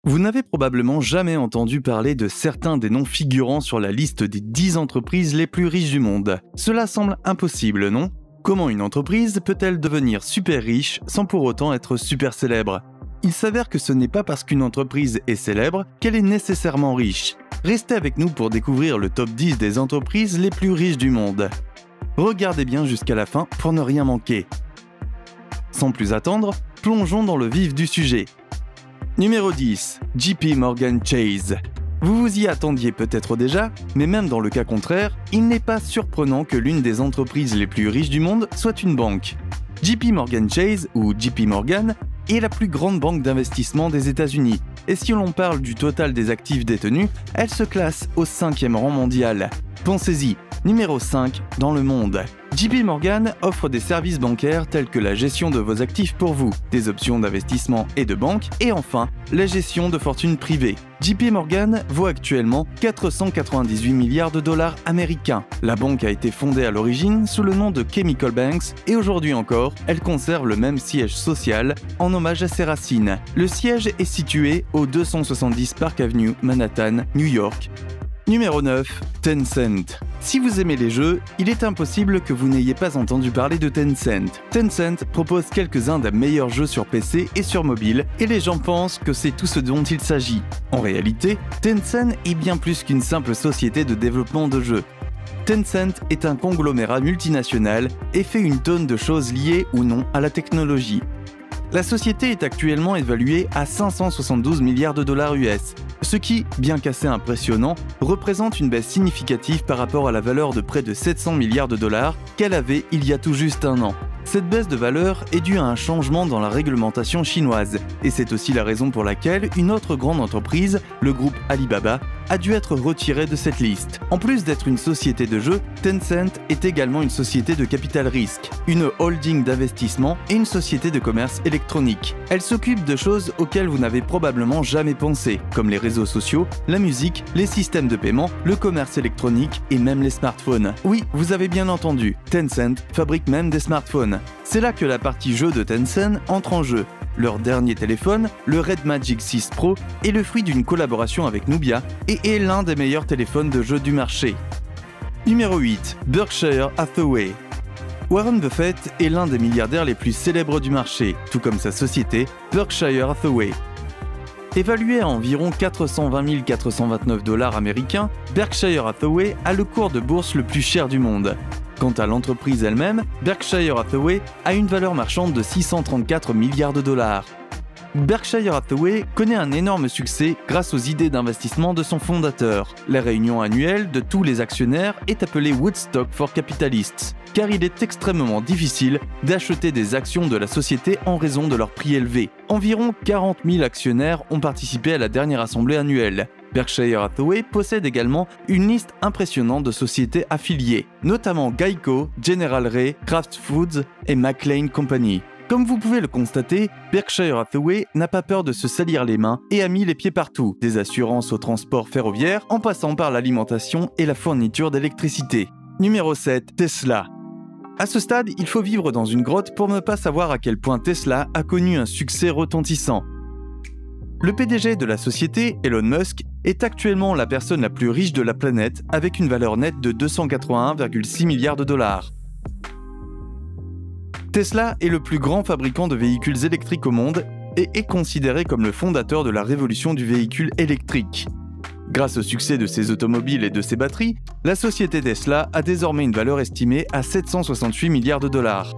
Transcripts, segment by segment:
Vous n'avez probablement jamais entendu parler de certains des noms figurant sur la liste des 10 entreprises les plus riches du monde. Cela semble impossible, non ? Comment une entreprise peut-elle devenir super riche sans pour autant être super célèbre ? Il s'avère que ce n'est pas parce qu'une entreprise est célèbre qu'elle est nécessairement riche. Restez avec nous pour découvrir le top 10 des entreprises les plus riches du monde. Regardez bien jusqu'à la fin pour ne rien manquer. Sans plus attendre, plongeons dans le vif du sujet. Numéro 10. JP Morgan Chase. Vous vous y attendiez peut-être déjà, mais même dans le cas contraire, il n'est pas surprenant que l'une des entreprises les plus riches du monde soit une banque. JP Morgan Chase, ou JP Morgan, est la plus grande banque d'investissement des États-Unis. Et si l'on parle du total des actifs détenus, elle se classe au 5e rang mondial. Pensez-y, numéro 5 dans le monde. JP Morgan offre des services bancaires tels que la gestion de vos actifs pour vous, des options d'investissement et de banque, et enfin, la gestion de fortunes privées. JP Morgan vaut actuellement 498 milliards de dollars américains. La banque a été fondée à l'origine sous le nom de Chemical Banks et aujourd'hui encore, elle conserve le même siège social en hommage à ses racines. Le siège est situé au 270 Park Avenue, Manhattan, New York. Numéro 9. Tencent. Si vous aimez les jeux, il est impossible que vous n'ayez pas entendu parler de Tencent. Tencent propose quelques-uns des meilleurs jeux sur PC et sur mobile, et les gens pensent que c'est tout ce dont il s'agit. En réalité, Tencent est bien plus qu'une simple société de développement de jeux. Tencent est un conglomérat multinational et fait une tonne de choses liées ou non à la technologie. La société est actuellement évaluée à 572 milliards de dollars US, ce qui, bien qu'assez impressionnant, représente une baisse significative par rapport à la valeur de près de 700 milliards de dollars qu'elle avait il y a tout juste un an. Cette baisse de valeur est due à un changement dans la réglementation chinoise, et c'est aussi la raison pour laquelle une autre grande entreprise, le groupe Alibaba, a dû être retirée de cette liste. En plus d'être une société de jeux, Tencent est également une société de capital risque, une holding d'investissement et une société de commerce électronique. Elle s'occupe de choses auxquelles vous n'avez probablement jamais pensé, comme les réseaux sociaux, la musique, les systèmes de paiement, le commerce électronique et même les smartphones. Oui, vous avez bien entendu, Tencent fabrique même des smartphones. C'est là que la partie jeu de Tencent entre en jeu. Leur dernier téléphone, le Red Magic 6 Pro, est le fruit d'une collaboration avec Nubia et est l'un des meilleurs téléphones de jeu du marché. Numéro 8. Berkshire Hathaway. Warren Buffett est l'un des milliardaires les plus célèbres du marché, tout comme sa société, Berkshire Hathaway. Évalué à environ 420 429 dollars américains, Berkshire Hathaway a le cours de bourse le plus cher du monde. Quant à l'entreprise elle-même, Berkshire Hathaway a une valeur marchande de 634 milliards de dollars. Berkshire Hathaway connaît un énorme succès grâce aux idées d'investissement de son fondateur. La réunion annuelle de tous les actionnaires est appelée Woodstock for Capitalists, car il est extrêmement difficile d'acheter des actions de la société en raison de leur prix élevé. Environ 40 000 actionnaires ont participé à la dernière assemblée annuelle. Berkshire Hathaway possède également une liste impressionnante de sociétés affiliées, notamment Geico, General Ray, Kraft Foods et McLane Company. Comme vous pouvez le constater, Berkshire Hathaway n'a pas peur de se salir les mains et a mis les pieds partout, des assurances au transport ferroviaire en passant par l'alimentation et la fourniture d'électricité. Numéro 7. Tesla. À ce stade, il faut vivre dans une grotte pour ne pas savoir à quel point Tesla a connu un succès retentissant. Le PDG de la société, Elon Musk, est actuellement la personne la plus riche de la planète avec une valeur nette de 281,6 milliards de dollars. Tesla est le plus grand fabricant de véhicules électriques au monde et est considéré comme le fondateur de la révolution du véhicule électrique. Grâce au succès de ses automobiles et de ses batteries, la société Tesla a désormais une valeur estimée à 768 milliards de dollars.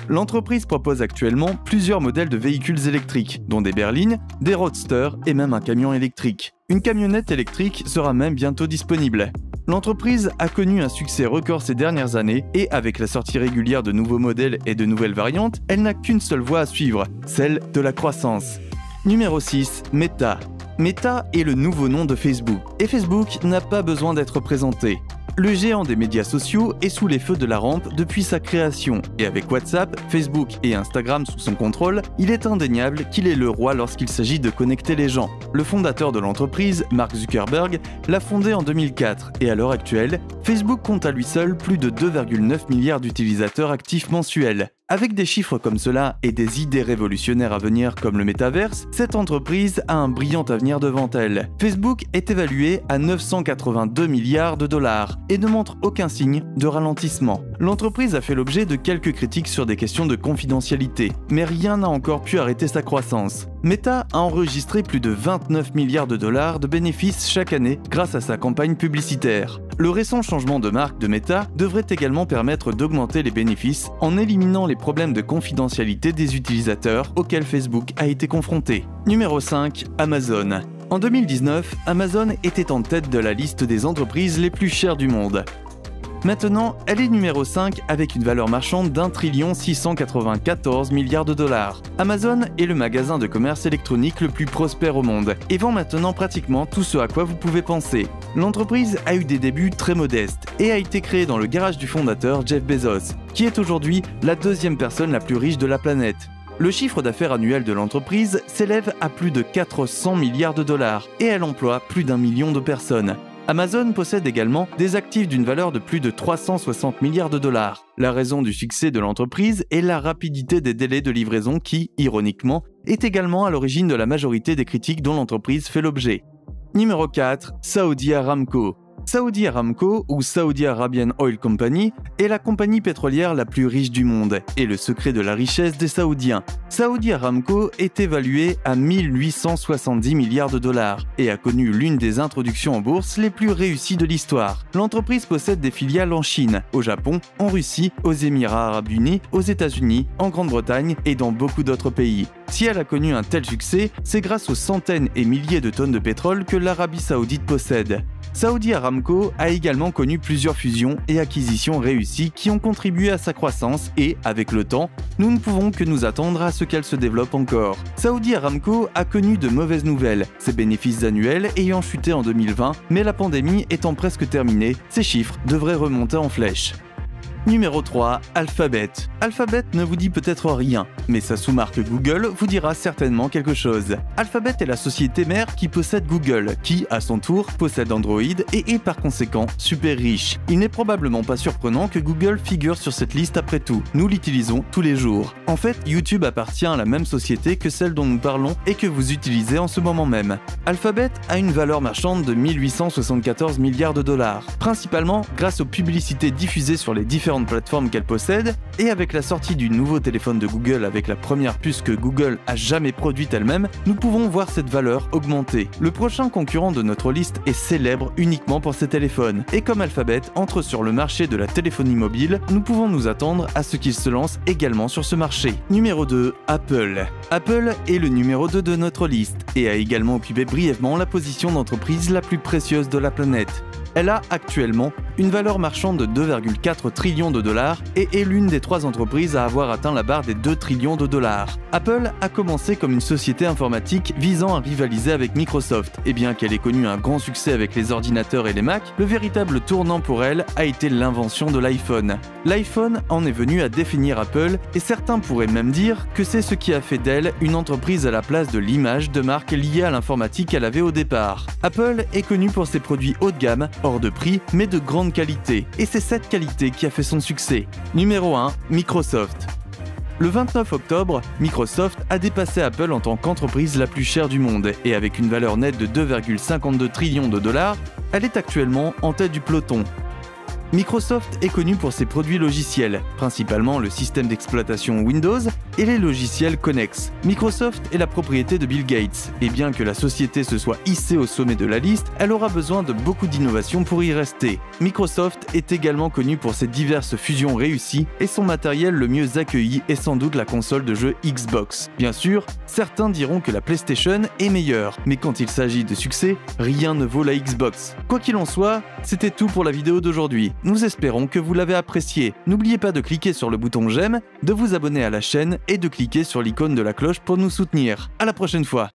L'entreprise propose actuellement plusieurs modèles de véhicules électriques, dont des berlines, des roadsters et même un camion électrique. Une camionnette électrique sera même bientôt disponible. L'entreprise a connu un succès record ces dernières années et avec la sortie régulière de nouveaux modèles et de nouvelles variantes, elle n'a qu'une seule voie à suivre, celle de la croissance. Numéro 6. Meta. Meta est le nouveau nom de Facebook, et Facebook n'a pas besoin d'être présenté. Le géant des médias sociaux est sous les feux de la rampe depuis sa création, et avec WhatsApp, Facebook et Instagram sous son contrôle, il est indéniable qu'il est le roi lorsqu'il s'agit de connecter les gens. Le fondateur de l'entreprise, Mark Zuckerberg, l'a fondée en 2004, et à l'heure actuelle, Facebook compte à lui seul plus de 2,9 milliards d'utilisateurs actifs mensuels. Avec des chiffres comme cela et des idées révolutionnaires à venir comme le métaverse, cette entreprise a un brillant avenir devant elle. Facebook est évalué à 982 milliards de dollars et ne montre aucun signe de ralentissement. L'entreprise a fait l'objet de quelques critiques sur des questions de confidentialité, mais rien n'a encore pu arrêter sa croissance. Meta a enregistré plus de 29 milliards de dollars de bénéfices chaque année grâce à sa campagne publicitaire. Le récent changement de marque de Meta devrait également permettre d'augmenter les bénéfices en éliminant les problèmes de confidentialité des utilisateurs auxquels Facebook a été confronté. Numéro 5. Amazon. En 2019, Amazon était en tête de la liste des entreprises les plus chères du monde. Maintenant, elle est numéro 5 avec une valeur marchande d'1 694 milliards de dollars. Amazon est le magasin de commerce électronique le plus prospère au monde et vend maintenant pratiquement tout ce à quoi vous pouvez penser. L'entreprise a eu des débuts très modestes et a été créée dans le garage du fondateur Jeff Bezos, qui est aujourd'hui la deuxième personne la plus riche de la planète. Le chiffre d'affaires annuel de l'entreprise s'élève à plus de 400 milliards de dollars et elle emploie plus d'1 million de personnes. Amazon possède également des actifs d'une valeur de plus de 360 milliards de dollars. La raison du succès de l'entreprise est la rapidité des délais de livraison qui, ironiquement, est également à l'origine de la majorité des critiques dont l'entreprise fait l'objet. Numéro 4. Saudi Aramco. Saudi Aramco, ou Saudi Arabian Oil Company, est la compagnie pétrolière la plus riche du monde et le secret de la richesse des Saoudiens. Saudi Aramco est évalué à 1870 milliards de dollars et a connu l'une des introductions en bourse les plus réussies de l'histoire. L'entreprise possède des filiales en Chine, au Japon, en Russie, aux Émirats Arabes Unis, aux États-Unis, en Grande-Bretagne et dans beaucoup d'autres pays. Si elle a connu un tel succès, c'est grâce aux centaines et milliers de tonnes de pétrole que l'Arabie Saoudite possède. Saudi Aramco a également connu plusieurs fusions et acquisitions réussies qui ont contribué à sa croissance et, avec le temps, nous ne pouvons que nous attendre à ce qu'elle se développe encore. Saudi Aramco a connu de mauvaises nouvelles, ses bénéfices annuels ayant chuté en 2020, mais la pandémie étant presque terminée, ces chiffres devraient remonter en flèche. Numéro 3. Alphabet. Alphabet ne vous dit peut-être rien, mais sa sous-marque Google vous dira certainement quelque chose. Alphabet est la société mère qui possède Google, qui, à son tour, possède Android et est par conséquent super riche. Il n'est probablement pas surprenant que Google figure sur cette liste après tout. Nous l'utilisons tous les jours. En fait, YouTube appartient à la même société que celle dont nous parlons et que vous utilisez en ce moment même. Alphabet a une valeur marchande de 1874 milliards de dollars, principalement grâce aux publicités diffusées sur les différentes plateformes qu'elle possède, et avec la sortie du nouveau téléphone de Google avec la première puce que Google a jamais produite elle-même, nous pouvons voir cette valeur augmenter. Le prochain concurrent de notre liste est célèbre uniquement pour ses téléphones, et comme Alphabet entre sur le marché de la téléphonie mobile, nous pouvons nous attendre à ce qu'il se lance également sur ce marché. Numéro 2. Apple. Apple est le numéro 2 de notre liste, et a également occupé brièvement la position d'entreprise la plus précieuse de la planète. Elle a actuellement une valeur marchande de 2,4 trillions de dollars et est l'une des 3 entreprises à avoir atteint la barre des 2 trillions de dollars. Apple a commencé comme une société informatique visant à rivaliser avec Microsoft, et bien qu'elle ait connu un grand succès avec les ordinateurs et les Mac, le véritable tournant pour elle a été l'invention de l'iPhone. L'iPhone en est venu à définir Apple, et certains pourraient même dire que c'est ce qui a fait d'elle une entreprise à la place de l'image de marque liée à l'informatique qu'elle avait au départ. Apple est connue pour ses produits haut de gamme, hors de prix, mais de grande qualité, et c'est cette qualité qui a fait son succès. Numéro 1. Microsoft. Le 29 octobre, Microsoft a dépassé Apple en tant qu'entreprise la plus chère du monde, et avec une valeur nette de 2,52 trillions de dollars, elle est actuellement en tête du peloton. Microsoft est connu pour ses produits logiciels, principalement le système d'exploitation Windows et les logiciels connexes. Microsoft est la propriété de Bill Gates, et bien que la société se soit hissée au sommet de la liste, elle aura besoin de beaucoup d'innovation pour y rester. Microsoft est également connu pour ses diverses fusions réussies, et son matériel le mieux accueilli est sans doute la console de jeu Xbox. Bien sûr, certains diront que la PlayStation est meilleure, mais quand il s'agit de succès, rien ne vaut la Xbox. Quoi qu'il en soit, c'était tout pour la vidéo d'aujourd'hui. Nous espérons que vous l'avez apprécié. N'oubliez pas de cliquer sur le bouton j'aime, de vous abonner à la chaîne et de cliquer sur l'icône de la cloche pour nous soutenir. À la prochaine fois.